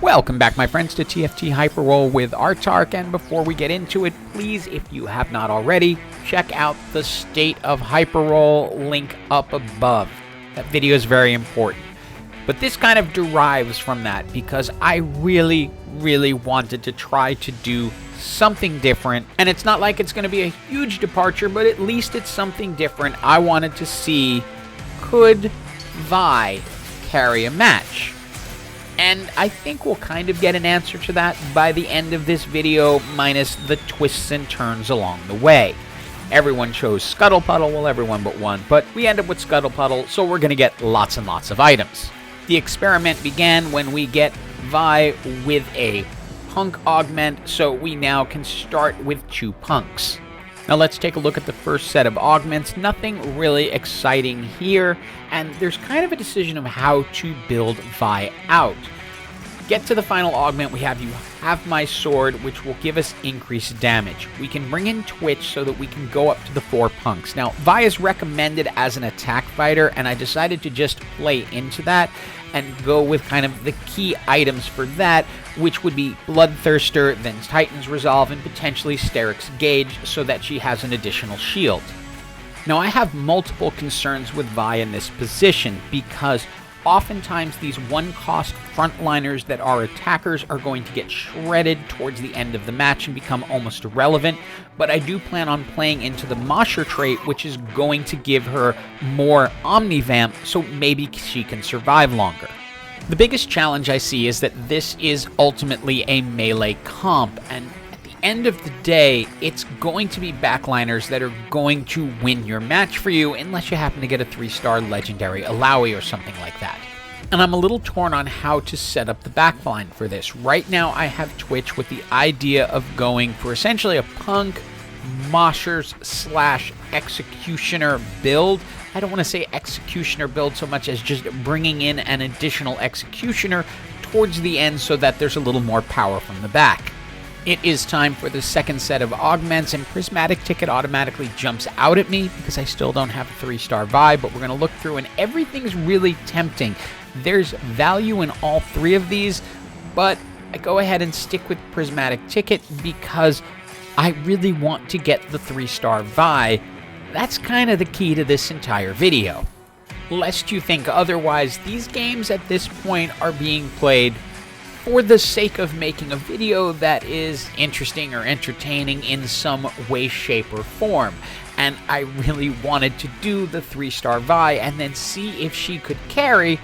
Welcome back, my friends, to TFT Hyperroll with Autarch, and before we get into it, please, if you have not already, check out the State of Hyperroll link up above. That video is very important. But this kind of derives from that because I really wanted to try to do something different, and it's not like it's going to be a huge departure, but at least it's something different. I wanted to see, could Vi carry a match? And I think we'll kind of get an answer to that by the end of this video, minus the twists and turns along the way. Everyone chose Scuttle Puddle, well, everyone but one, but we end up with Scuttle Puddle, so we're going to get lots and lots of items. The experiment began when we get Vi with a punk augment, so we now can start with 2 punks. Now let's take a look at the first set of augments. Nothing really exciting here, and there's kind of a decision of how to build Vi out. Get to the final augment, we have You Have My Sword, which will give us increased damage. We can bring in Twitch so that we can go up to the 4 punks. Now, Vi is recommended as an attack fighter, and I decided to just play into that and go with kind of the key items for that, which would be Bloodthirster, then Titan's Resolve, and potentially Steric's Gauge, so that she has an additional shield. Now, I have multiple concerns with Vi in this position, because oftentimes these one-cost frontliners that are attackers are going to get shredded towards the end of the match and become almost irrelevant, but I do plan on playing into the Mosher trait, which is going to give her more Omnivamp, so maybe she can survive longer. The biggest challenge I see is that this is ultimately a melee comp, and at the end of the day, it's going to be backliners that are going to win your match for you, unless you happen to get a 3-star legendary Alawi or something like that. And I'm a little torn on how to set up the backline for this. Right now, I have Twitch with the idea of going for essentially a punk, Moshers / executioner build. I don't want to say executioner build so much as just bringing in an additional executioner towards the end so that there's a little more power from the back. It is time for the second set of augments, and Prismatic Ticket automatically jumps out at me because I still don't have a 3-star vibe, but we're going to look through and everything's really tempting. There's value in all 3 of these, but I go ahead and stick with Prismatic Ticket because I really want to get the 3-star Vi. That's kind of the key to this entire video. Lest you think otherwise, these games at this point are being played for the sake of making a video that is interesting or entertaining in some way, shape, or form. And I really wanted to do the 3-star Vi and then see if she could carry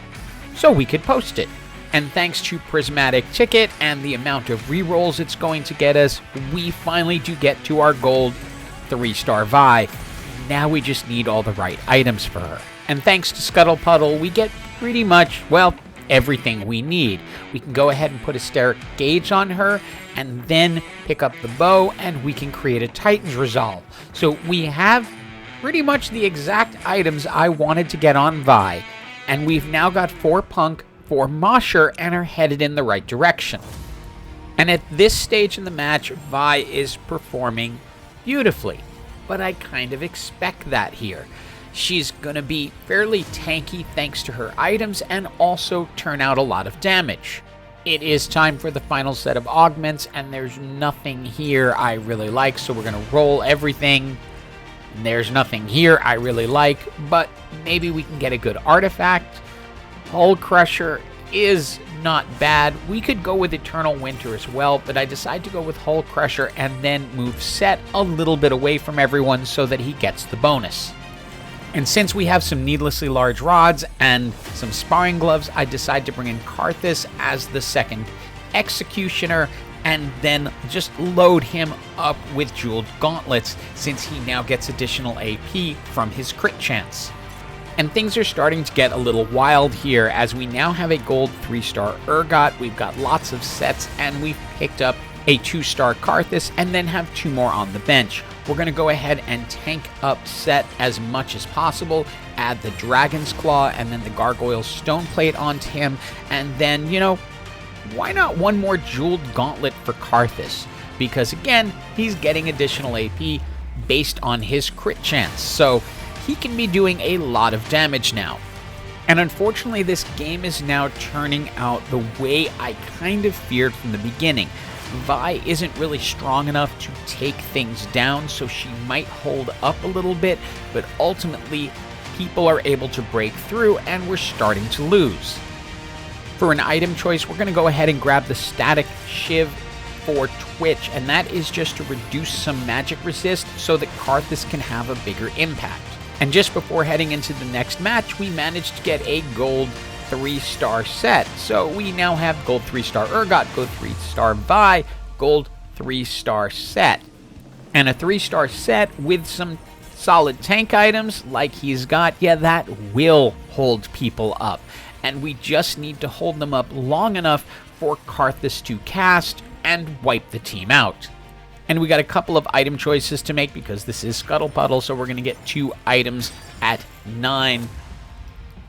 so we could post it. And thanks to Prismatic Ticket and the amount of rerolls it's going to get us, we finally do get to our gold 3-star Vi. Now we just need all the right items for her. And thanks to Scuttle Puddle, we get pretty much, well, everything we need. We can go ahead and put a Steric's Gauge on her, and then pick up the bow, and we can create a Titan's Resolve. So we have pretty much the exact items I wanted to get on Vi, and we've now got 4 punk, 4 Mosher, and are headed in the right direction. And at this stage in the match, Vi is performing beautifully, but I kind of expect that here. She's going to be fairly tanky thanks to her items and also turn out a lot of damage. It is time for the final set of augments, and there's nothing here I really like, so we're going to roll everything. There's nothing here I really like, but maybe we can get a good artifact. Hull Crusher is not bad. We could go with Eternal Winter as well, but I decided to go with Hull Crusher and then move Set a little bit away from everyone so that he gets the bonus. And since we have some needlessly large rods and some sparring gloves, I decided to bring in Karthus as the second executioner and then just load him up with jeweled gauntlets since he now gets additional AP from his crit chance. And things are starting to get a little wild here as we now have a gold 3-star Urgot, we've got lots of sets, and we've picked up a 2-star Karthus and then have 2 more on the bench. We're going to go ahead and tank up Set as much as possible, add the Dragon's Claw and then the Gargoyle Stone Plate onto him, and then, you know, why not one more jeweled gauntlet for Karthus? Because again, he's getting additional AP based on his crit chance, so he can be doing a lot of damage now. And unfortunately, this game is now turning out the way I kind of feared from the beginning. Vi isn't really strong enough to take things down, so she might hold up a little bit, but ultimately, people are able to break through, and we're starting to lose. For an item choice, we're going to go ahead and grab the Static Shiv for Twitch, and that is just to reduce some magic resist so that Karthus can have a bigger impact. And just before heading into the next match, we managed to get a gold 3-star set. So we now have gold 3-star Urgot, gold 3-star Vi, gold 3-star set. And a 3-star set with some solid tank items like he's got, yeah, that will hold people up. And we just need to hold them up long enough for Karthus to cast and wipe the team out. And we got a couple of item choices to make because this is Scuttle Puddle, so we're going to get 2 items at 9.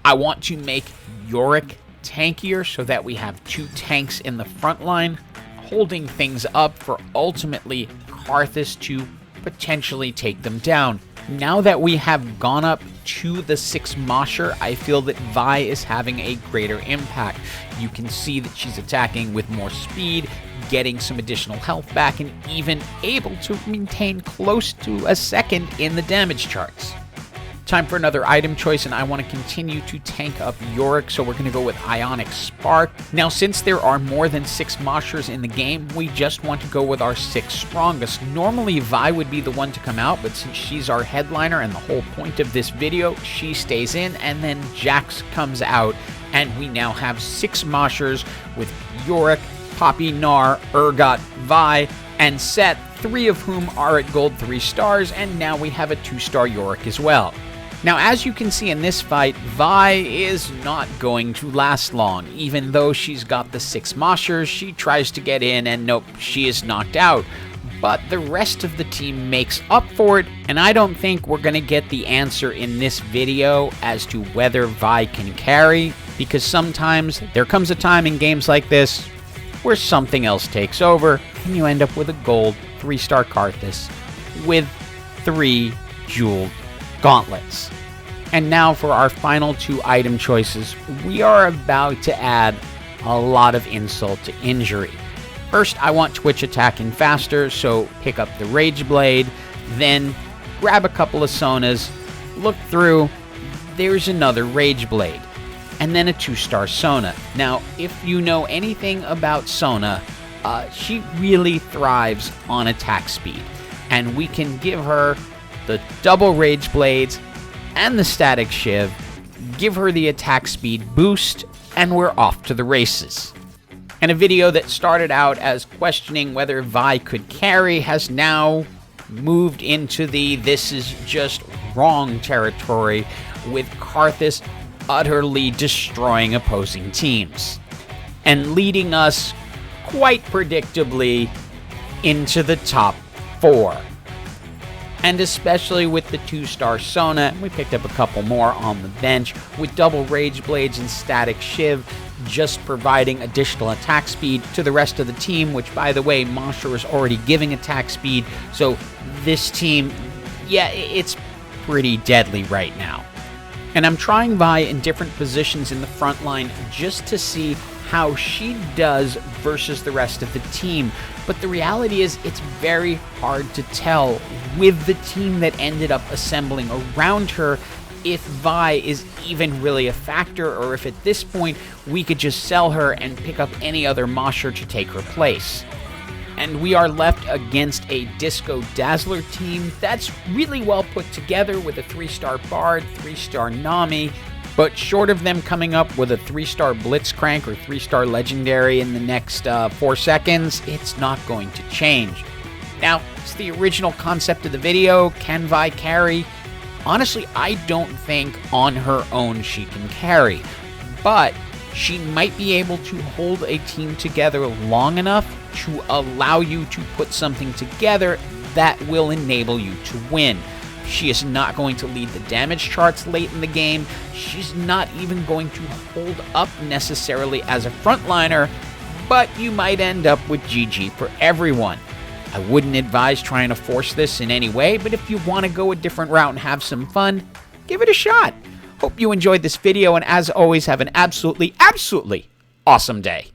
I want to make Yorick tankier so that we have 2 tanks in the front line, holding things up for ultimately Karthus to potentially take them down. Now that we have gone up to the 6 Mosher, I feel that Vi is having a greater impact. You can see that she's attacking with more speed, getting some additional health back, and even able to maintain close to a second in the damage charts. Time for another item choice, and I want to continue to tank up Yorick, so we're going to go with Ionic Spark. Now, since there are more than 6 Moshers in the game, we just want to go with our 6 strongest. Normally, Vi would be the one to come out, but since she's our headliner and the whole point of this video, she stays in, and then Jax comes out, and we now have 6 Moshers with Yorick, Poppy, Gnar, Urgot, Vi, and Set, 3 of whom are at gold 3 stars, and now we have a 2-star Yorick as well. Now, as you can see in this fight, Vi is not going to last long. Even though she's got the 6 Moshers, she tries to get in, and nope, she is knocked out. But the rest of the team makes up for it, and I don't think we're going to get the answer in this video as to whether Vi can carry, because sometimes there comes a time in games like this where something else takes over, and you end up with a gold 3-star Karthus with 3 jeweled gauntlets. And now for our final 2 item choices, we are about to add a lot of insult to injury. First, I want Twitch attacking faster, so pick up the Rage Blade, then grab a couple of Sonas, look through, there's another Rage Blade, and then a 2-star Sona. Now, if you know anything about Sona, she really thrives on attack speed, and we can give her the double Rage Blades and the Static Shiv, give her the attack speed boost, and we're off to the races. And a video that started out as questioning whether Vi could carry has now moved into the this is just wrong territory, with Karthus utterly destroying opposing teams and leading us quite predictably into the top 4. And especially with the 2-star Sona, we picked up a couple more on the bench, with double Rage Blades and Static Shiv just providing additional attack speed to the rest of the team, which, by the way, Mosher is already giving attack speed, so this team, yeah, it's pretty deadly right now. And I'm trying Vi in different positions in the front line just to see how she does versus the rest of the team. But the reality is it's very hard to tell with the team that ended up assembling around her if Vi is even really a factor, or if at this point we could just sell her and pick up any other Mosher to take her place. And we are left against a Disco Dazzler team that's really well put together with a 3-star Bard, 3-star Nami, but short of them coming up with a 3-star Blitzcrank or 3-star Legendary in the next 4 seconds, it's not going to change. Now, it's the original concept of the video. Can Vi carry? Honestly, I don't think on her own she can carry, but she might be able to hold a team together long enough to allow you to put something together that will enable you to win. She is not going to lead the damage charts late in the game. She's not even going to hold up necessarily as a frontliner, but you might end up with GG for everyone. I wouldn't advise trying to force this in any way, but if you want to go a different route and have some fun, give it a shot. Hope you enjoyed this video, and as always, have an absolutely awesome day.